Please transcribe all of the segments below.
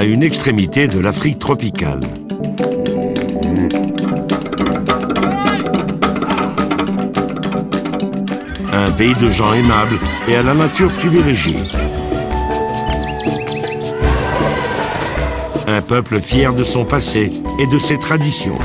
à une extrémité de l'Afrique tropicale. Un pays de gens aimables et à la nature privilégiée. Un peuple fier de son passé et de ses traditions.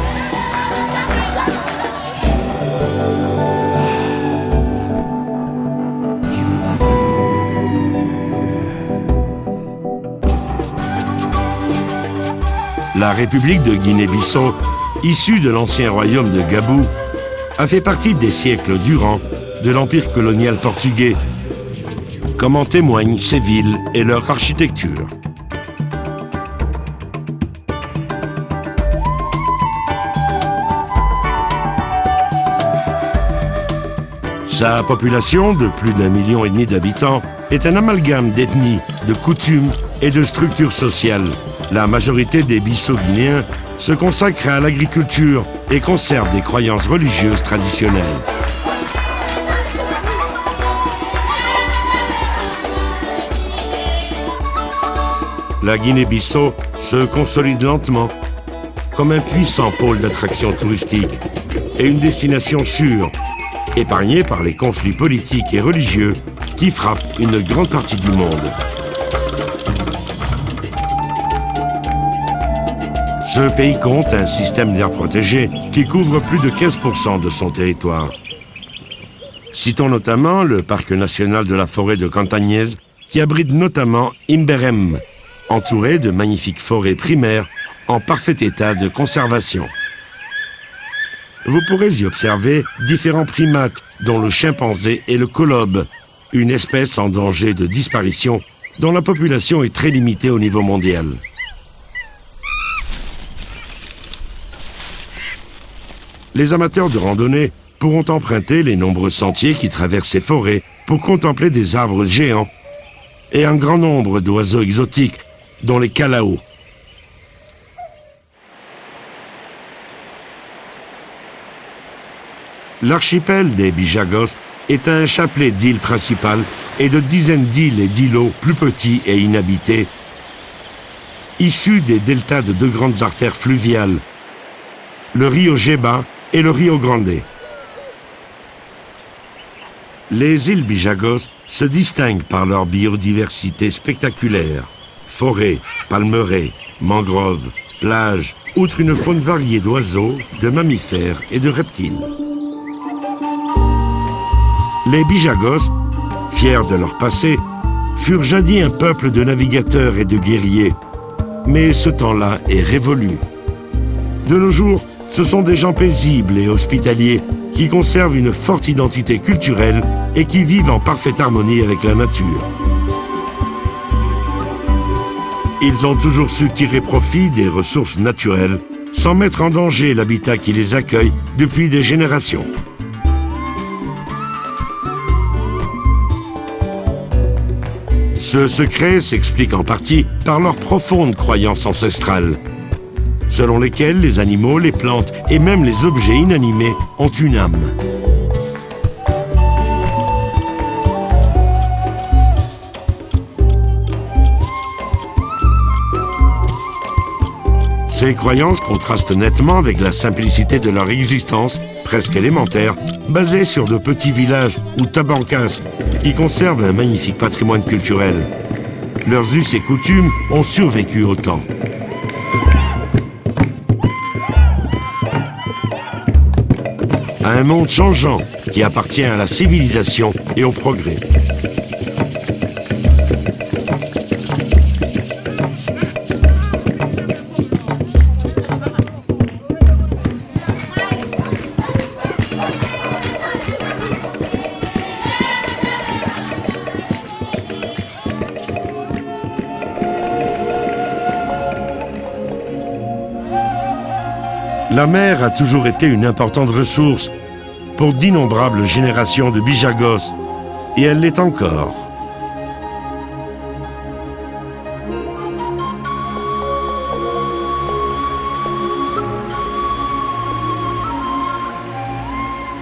La République de Guinée-Bissau, issue de l'ancien royaume de Gabou, a fait partie des siècles durant de l'empire colonial portugais, comme en témoignent ses villes et leur architecture. Sa population de plus d'1,5 million d'habitants est un amalgame d'ethnies, de coutumes et de structures sociales. La majorité des Bissau-Guinéens se consacrent à l'agriculture et conservent des croyances religieuses traditionnelles. La Guinée-Bissau se consolide lentement comme un puissant pôle d'attraction touristique et une destination sûre, épargnée par les conflits politiques et religieux qui frappent une grande partie du monde. Ce pays compte un système d'air protégé qui couvre plus de 15% de son territoire. Citons notamment le parc national de la forêt de Cantagnès, qui abrite notamment Imberem, entouré de magnifiques forêts primaires en parfait état de conservation. Vous pourrez y observer différents primates, dont le chimpanzé et le colobe, une espèce en danger de disparition dont la population est très limitée au niveau mondial. Les amateurs de randonnée pourront emprunter les nombreux sentiers qui traversent ces forêts pour contempler des arbres géants et un grand nombre d'oiseaux exotiques, dont les calaos. L'archipel des Bijagos est un chapelet d'îles principales et de dizaines d'îles et d'îlots plus petits et inhabités, issus des deltas de deux grandes artères fluviales, le Rio Jeba et le Rio Grande. Les îles Bijagos se distinguent par leur biodiversité spectaculaire. Forêts, palmeraies, mangroves, plages, outre une faune variée d'oiseaux, de mammifères et de reptiles. Les Bijagos, fiers de leur passé, furent jadis un peuple de navigateurs et de guerriers. Mais ce temps-là est révolu. De nos jours, ce sont des gens paisibles et hospitaliers qui conservent une forte identité culturelle et qui vivent en parfaite harmonie avec la nature. Ils ont toujours su tirer profit des ressources naturelles sans mettre en danger l'habitat qui les accueille depuis des générations. Ce secret s'explique en partie par leur profonde croyance ancestrale, selon lesquelles les animaux, les plantes et même les objets inanimés ont une âme. Ces croyances contrastent nettement avec la simplicité de leur existence, presque élémentaire, basée sur de petits villages ou tabancas qui conservent un magnifique patrimoine culturel. Leurs us et coutumes ont survécu au temps. À un monde changeant qui appartient à la civilisation et au progrès. La mer a toujours été une importante ressource pour d'innombrables générations de Bijagos, et elle l'est encore.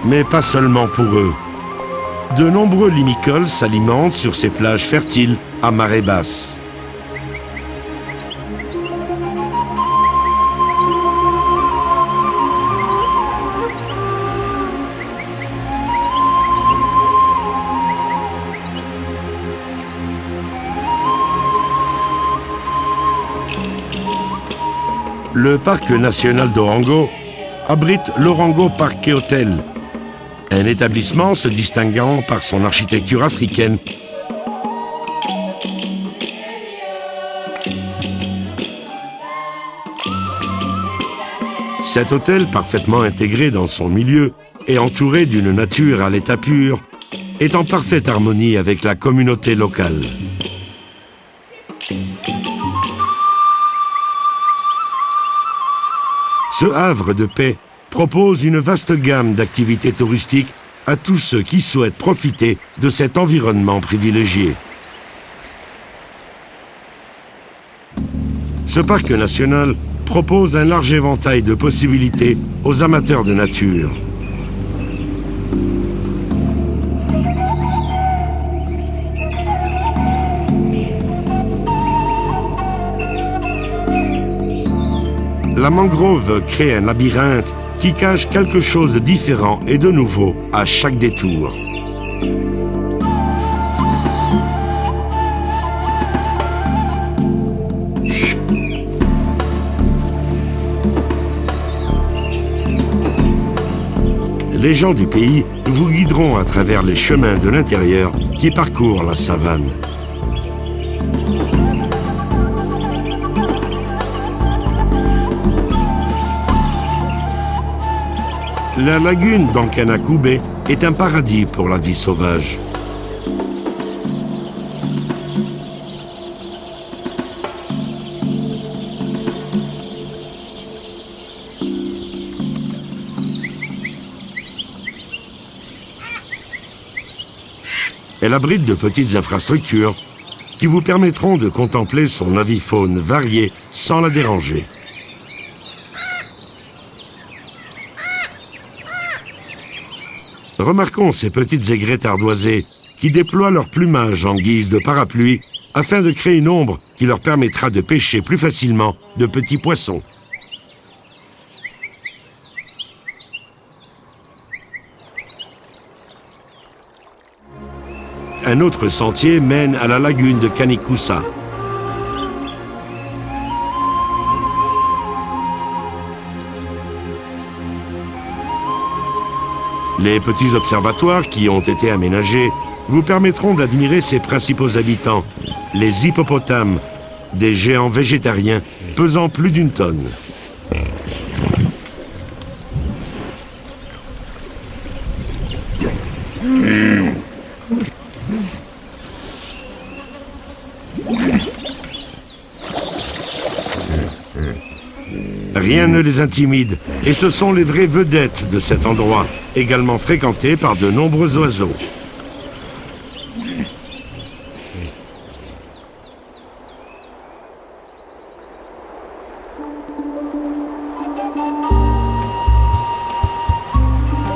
Mais pas seulement pour eux. De nombreux limicoles s'alimentent sur ces plages fertiles à marée basse. Le parc national d'Orango abrite l'Orango Park et Hotel, un établissement se distinguant par son architecture africaine. Cet hôtel, parfaitement intégré dans son milieu et entouré d'une nature à l'état pur, est en parfaite harmonie avec la communauté locale. Ce havre de paix propose une vaste gamme d'activités touristiques à tous ceux qui souhaitent profiter de cet environnement privilégié. Ce parc national propose un large éventail de possibilités aux amateurs de nature. La mangrove crée un labyrinthe qui cache quelque chose de différent et de nouveau à chaque détour. Les gens du pays vous guideront à travers les chemins de l'intérieur qui parcourent la savane. La lagune d'Ankanakoubé est un paradis pour la vie sauvage. Elle abrite de petites infrastructures qui vous permettront de contempler son avifaune variée sans la déranger. Remarquons ces petites aigrettes ardoisées qui déploient leur plumage en guise de parapluie afin de créer une ombre qui leur permettra de pêcher plus facilement de petits poissons. Un autre sentier mène à la lagune de Kanikusa. Les petits observatoires qui ont été aménagés vous permettront d'admirer ses principaux habitants, les hippopotames, des géants végétariens pesant plus d'une tonne. Rien ne les intimide, et ce sont les vraies vedettes de cet endroit, également fréquenté par de nombreux oiseaux.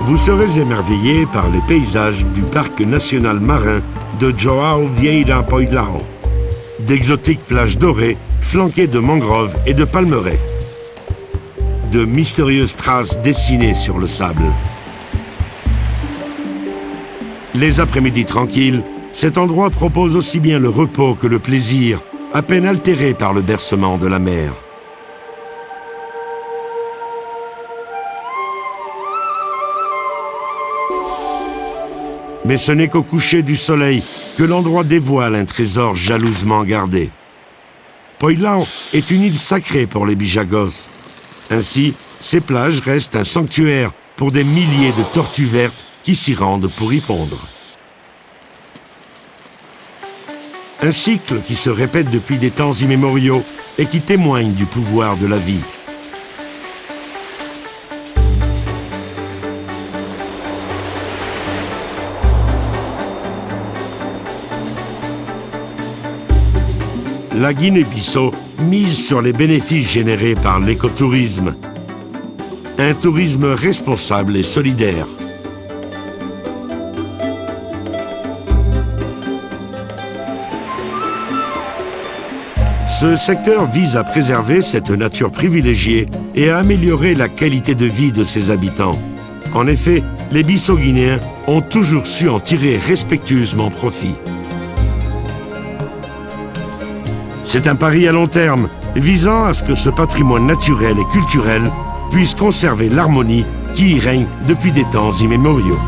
Vous serez émerveillé par les paysages du parc national marin de João Vieira Poilão, d'exotiques plages dorées flanquées de mangroves et de palmeraies, de mystérieuses traces dessinées sur le sable. Les après-midi tranquilles, cet endroit propose aussi bien le repos que le plaisir, à peine altéré par le bercement de la mer. Mais ce n'est qu'au coucher du soleil que l'endroit dévoile un trésor jalousement gardé. Poilão est une île sacrée pour les Bijagos. Ainsi, ces plages restent un sanctuaire pour des milliers de tortues vertes qui s'y rendent pour y pondre. Un cycle qui se répète depuis des temps immémoriaux et qui témoigne du pouvoir de la vie. La Guinée-Bissau mise sur les bénéfices générés par l'écotourisme. Un tourisme responsable et solidaire. Ce secteur vise à préserver cette nature privilégiée et à améliorer la qualité de vie de ses habitants. En effet, les Bissau-Guinéens ont toujours su en tirer respectueusement profit. C'est un pari à long terme visant à ce que ce patrimoine naturel et culturel puisse conserver l'harmonie qui y règne depuis des temps immémoriaux.